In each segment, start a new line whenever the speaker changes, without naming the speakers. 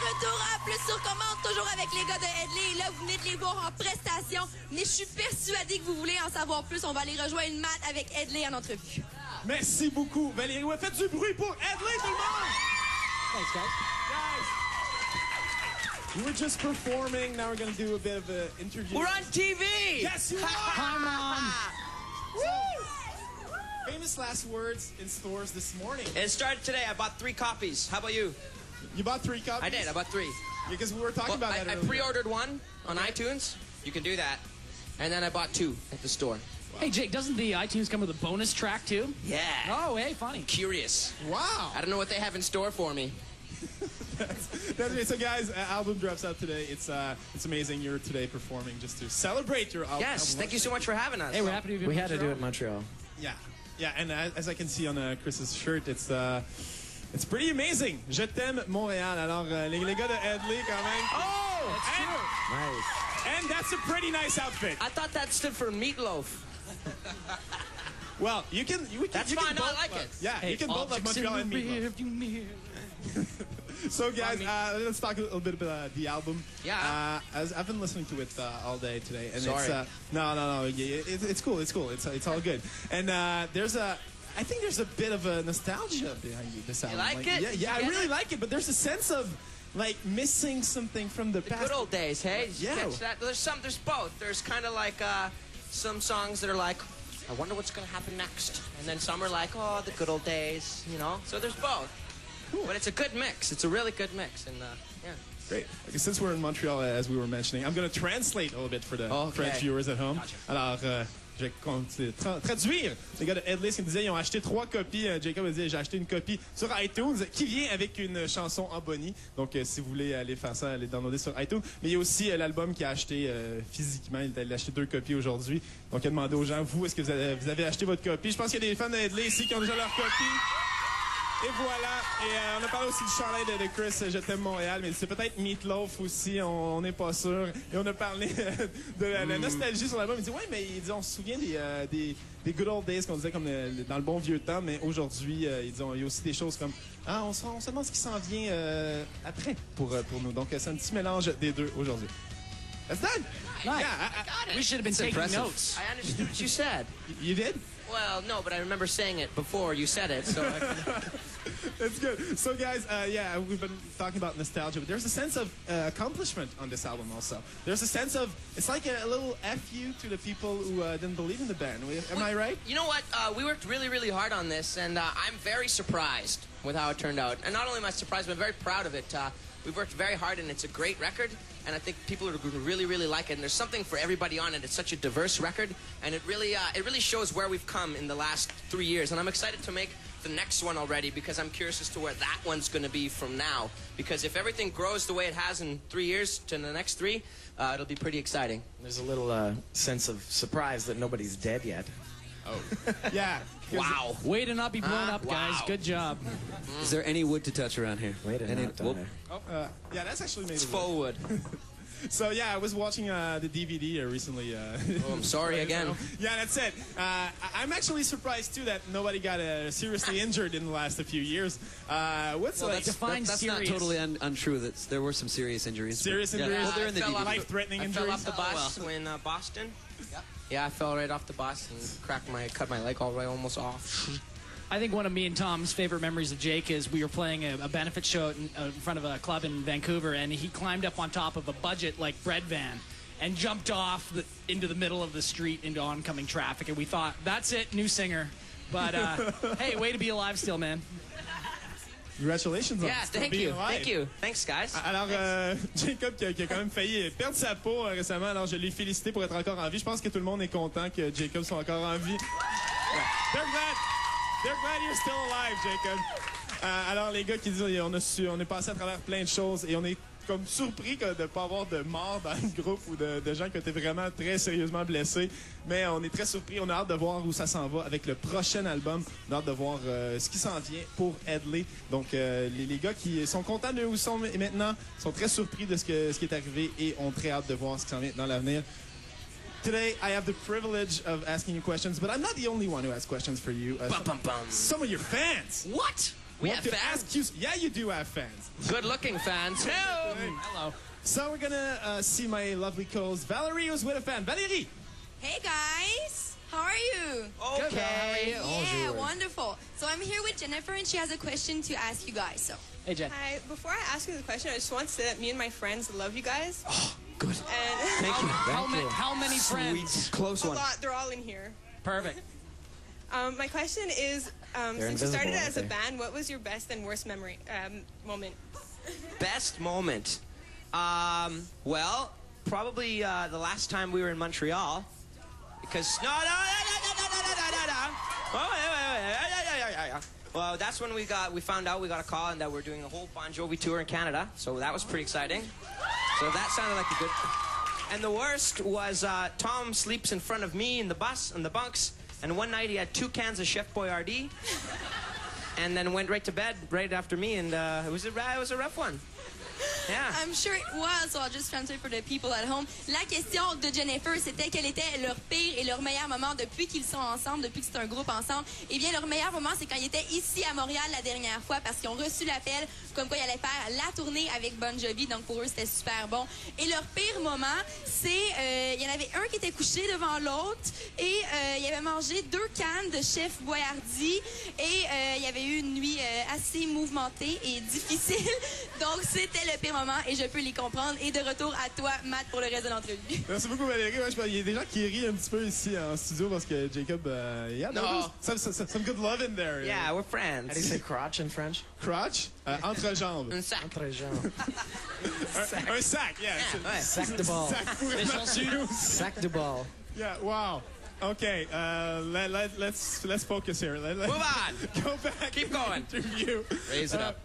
retour à Plus sur commande, toujours avec les gars de Hedley. Et là, vous venez de les voir en prestation. Mais je suis persuadée que vous voulez en savoir plus. On va aller rejoindre Matt avec Hedley en entrevue.
Merci beaucoup, Valérie. Ouais, faites du bruit pour Hedley, tout le monde!
Thanks, guys.
We were just performing. Now we're going to do a bit of an interview.
We're on TV!
Yes, you are!
Hi, Mom.
Famous last words in stores this morning.
It started today. I bought 3 copies. How about you?
You bought 3 copies?
I did. I bought 3.
Because we were talking about that
I
earlier.
pre-ordered 1 on iTunes. You can do that. And then I bought 2 at the store.
Wow. Hey, Jake, doesn't the iTunes come with a bonus track, too?
Yeah.
Oh, hey, funny.
Curious.
Wow.
I don't know what they have in store for me.
That's great. So, guys, album drops out today. It's amazing. You're today performing just to celebrate your album.
Yes, thank you so much for having us.
Hey, we're happy to be in
Montreal. Had to do it in Montreal.
Yeah. Yeah, and as I can see on Chris's shirt, it's pretty amazing. Je t'aime, Montréal. Alors, les gars de Hedley, quand même.
Oh,
that's true.
Nice.
And that's a pretty nice outfit.
I thought that stood for meatloaf.
Well, you can
That's fine. No, I like it.
Yeah,
Hey,
you can both love Montreal and meatloaf. So, guys, let's talk a little bit about the album.
Yeah.
I've been listening to it all day today, and
Sorry.
it's no. It's cool. It's cool. It's all good. And I think there's a bit of a nostalgia behind this album.
You like it?
Yeah, I
You get
really
it?
like it. But there's a sense of like missing something from the past.
Good old days, hey? Did you
Yeah.
catch that? There's both. There's kind of like some songs that are like, I wonder what's going to happen next. And then some are like, oh, the good old days, you know? So there's both. Cool. But it's a good mix. It's a really good mix. And yeah.
Great. Okay, since we're in Montreal, as we were mentioning, I'm going to translate a little bit for the French viewers at home.
Gotcha.
Alors, je vais traduire. Les gars de Hedley, ce qu'ils me disaient, ils ont acheté 3 copies. Jacob a dit, j'ai acheté une copie sur iTunes qui vient avec une chanson en bonnie. Donc, si vous voulez aller faire ça, allez downloader sur iTunes. Mais il y a aussi l'album qu'il a acheté physiquement. Il a acheté 2 copies aujourd'hui. Donc, il a demandé aux gens, vous, est-ce que vous avez acheté votre copie? Je pense qu'il y a des fans de Hedley ici qui ont déjà leur copie. Et voilà. Et on a parlé aussi du chandail de Chris, Je t'aime Montréal, mais c'est peut-être Meatloaf aussi, on n'est pas sûr. Et on a parlé de la nostalgie sur l'album. Il dit, ouais, mais on se souvient des good old days qu'on disait comme dans le bon vieux temps, mais aujourd'hui, il y a aussi des choses comme, on se demande ce qui s'en vient après pour nous. Donc, c'est un petit mélange des deux aujourd'hui. That's done.
Nice.
Yeah, I
got it.
We should have been taking notes.
I understood what you said.
You did?
Well, no, but I remember saying it before you said it. So
That's good. So, guys, we've been talking about nostalgia, but there's a sense of accomplishment on this album also. There's a sense of, it's like a little F-you to the people who didn't believe in the band. Am I right?
You know what? We worked really, really hard on this, and I'm very surprised with how it turned out. And not only am I surprised, but I'm very proud of it. We've worked very hard, and it's a great record, and I think people are going to really, really like it. And there's something for everybody on it. It's such a diverse record, and it really shows where we've come in the last 3 years. And I'm excited to make the next one already because I'm curious as to where that one's going to be from now. Because if everything grows the way it has in 3 years to the next 3, it'll be pretty exciting.
There's a little sense of surprise that nobody's dead yet.
Oh. Yeah.
Wow.
Way to not be blown up, guys.
Wow.
Good job.
Is there any wood to touch around here?
Way to not die.
Yeah, that's actually made
It's
it
faux wood.
So, yeah, I was watching the DVD recently.
Oh, I'm sorry again.
Yeah, that's it. I'm actually surprised, too, that nobody got seriously injured in the last few years. What's like...
That's not totally untrue. There were some serious injuries.
Serious injuries?
Well, they're in the DVD.
Life-threatening injuries?
I fell off the bus in Boston. Yeah, I fell right off the bus and cut my leg all right almost off.
I think one of me and Tom's favorite memories of Jake is we were playing a benefit show in front of a club in Vancouver, and he climbed up on top of a budget like bread van and jumped off into the middle of the street into oncoming traffic. And we thought, that's it, new singer. But hey, way to be alive still, man.
Congratulations on
thank you. Thank you. Thanks, guys.
Alors, Jacob qui a quand même failli perdre sa peau récemment, alors je l'ai félicité pour être encore en vie. Je pense que tout le monde est content que Jacob soit encore en vie. They're glad you're still alive, Jacob. Alors, les gars qui disent, on est passé à travers plein de choses et on est comme surpris de ne pas avoir de morts dans le groupe ou de gens qui ont été vraiment très sérieusement blessés. Mais on est très surpris. On a hâte de voir où ça s'en va avec le prochain album. On a hâte de voir ce qui s'en vient pour Hedley. Donc, les gars qui sont contents de où ils sont maintenant, sont très surpris de ce qui est arrivé et ont très hâte de voir ce qui s'en vient dans l'avenir. Today, I have the privilege of asking you questions, but I'm not the only one who has questions for you. Some of your fans.
What? We
want
have
to
fans?
ask you. Yeah, you do have fans.
Good-looking fans.
Hello.
So we're gonna see my lovely co-host Valerie, who's with a fan. Valérie.
Hey guys, how are you?
Okay.
Yeah, wonderful. So I'm here with Jennifer, and she has a question to ask you guys. So.
Hey, Jen.
Hi. Before I ask you the question, I just want to say that me and my friends love you guys.
Good.
And
Thank you.
How many friends?
Close
a
one.
lot. They're all in here.
Perfect.
My question is, since you
invisible,
started
aren't
as a
they?
band, what was your best and worst memory moment?
Best moment. Well, probably the last time we were in Montreal. Because well, that's when we found out we got a call and that we're doing a whole Bon Jovi tour in Canada. So that was pretty exciting. So that sounded like a good. And the worst was Tom sleeps in front of me in the bus in the bunks, and one night he had 2 cans of Chef Boyardee, and then went right to bed right after me, and it was a rough one. Yeah.
I'm sure it was, so I'll just translate for the people at home. La question de Jennifer, c'était quel était leur pire et leur meilleur moment depuis qu'ils sont ensemble, depuis que c'est un groupe ensemble. Eh bien, leur meilleur moment, c'est quand ils étaient ici à Montréal la dernière fois parce qu'ils ont reçu l'appel comme quoi ils allaient faire la tournée avec Bon Jovi. Donc, pour eux, c'était super bon. Et leur pire moment, c'est... il y en avait un qui était couché devant l'autre et il avait mangé 2 cannes de Chef Boyardee et il y avait eu une nuit assez mouvementée et difficile. Donc, c'était le pire moment et je peux les comprendre. Et de retour à toi, Matt, pour le reste de l'entrevue.
Merci beaucoup, Valérie. Ouais, il y a des gens qui rient un petit peu ici en studio parce que Jacob,
No.
some good love in there.
Yeah, we're
How do you
friends.
say crotch in French?
Crotch, entrejambe.
Un sac.
Entre jambes.
Un sac, yeah.
Ouais.
Sac de ball.
Sac pour les
Sac de ball.
Yeah, wow. Okay, let's focus here.
Move on.
Go back.
Keep going.
Interview.
Raise it up.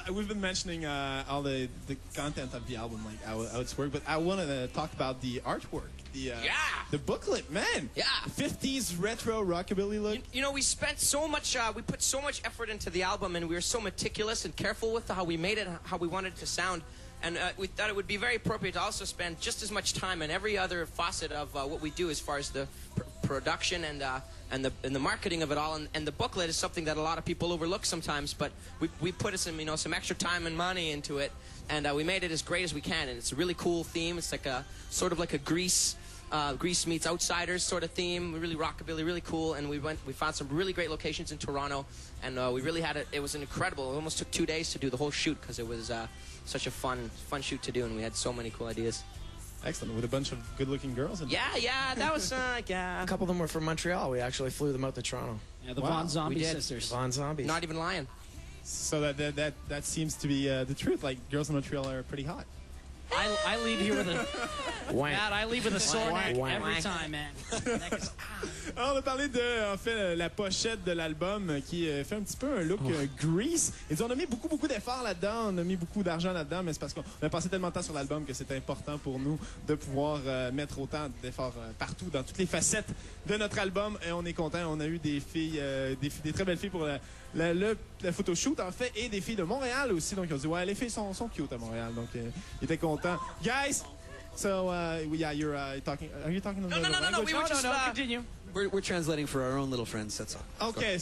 We've been mentioning all the content of the album, like how it's worked, but I want to talk about the artwork, the booklet, man.
Yeah.
50s retro rockabilly look.
You know, we spent so much, we put so much effort into the album, and we were so meticulous and careful with how we made it, how we wanted it to sound. And we thought it would be very appropriate to also spend just as much time in every other facet of what we do as far as the production and the marketing of it all. And the booklet is something that a lot of people overlook sometimes, but we put some extra time and money into it, and we made it as great as we can. And it's a really cool theme. It's like a sort of like a Grease meets Outsiders sort of theme. Really rockabilly, really cool. And we found some really great locations in Toronto, and we really had it. It was incredible. It almost took 2 days to do the whole shoot because it was such a fun shoot to do, and we had so many cool ideas.
Excellent, with a bunch of good-looking girls.
Yeah, that was yeah.
A couple of them were from Montreal. We actually flew them out to Toronto.
Yeah, the
Wow.
Von Zombie
We did.
sisters.
Von Zombies.
Not even lying.
So that seems to be the truth. Like, girls in Montreal are pretty hot.
I leave here with a
Wank.
Matt, I leave with a sore neck
Wank.
every
Wank.
time, man. Neck is-
Alors, on a parlé de, en fait, la pochette de l'album qui fait un petit peu un look Grease. Et on a mis beaucoup d'efforts là-dedans, on a mis beaucoup d'argent là-dedans, mais c'est parce qu'on a passé tellement de temps sur l'album que c'était important pour nous de pouvoir mettre autant d'efforts partout, dans toutes les facettes de notre album. Et on est content, on a eu des filles, des très belles filles pour la photoshoot, en fait, et des filles de Montréal aussi. Donc, ils ont dit, ouais, les filles sont cute à Montréal. Donc, ils étaient contents. Guys! So, yeah, you're talking. Are you talking in
No.
another language?
We were just.
Continue.
We're translating for our own little friends, that's all.
Okay,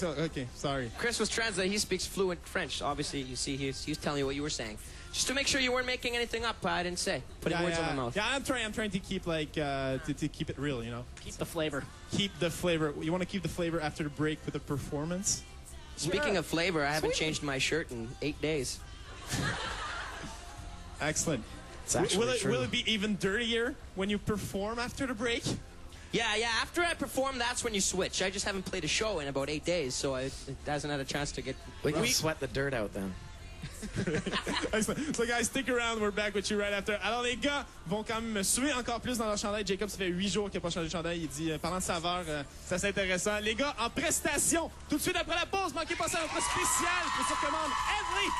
sorry.
Chris was translating. He speaks fluent French. Obviously, you see, he's telling you what you were saying. Just to make sure you weren't making anything up. I didn't say. Putting words in my mouth.
Yeah, I'm trying to keep like to keep it real, you know.
Keep the flavor.
Keep the flavor. You want to keep the flavor after the break with a performance.
Speaking of flavor, I haven't changed my shirt in 8 days.
Excellent.
It's actually true.
Will it be even dirtier when you perform after the break?
Yeah. After I perform, that's when you switch. I just haven't played a show in about 8 days, so it hasn't had a chance to get.
We can sweat the dirt out then.
Excellent. So guys, stick around. We're back with you right after. Alors les gars vont quand même me suer encore plus dans leur chandail. Jacob, ça fait 8 jours qu'il n'a pas changé de chandail. Il dit, parlant de saveur, ça c'est intéressant. Les gars, en prestation, tout de suite après la pause, manquez pas ça, notre spécial pour cette commande Hedley.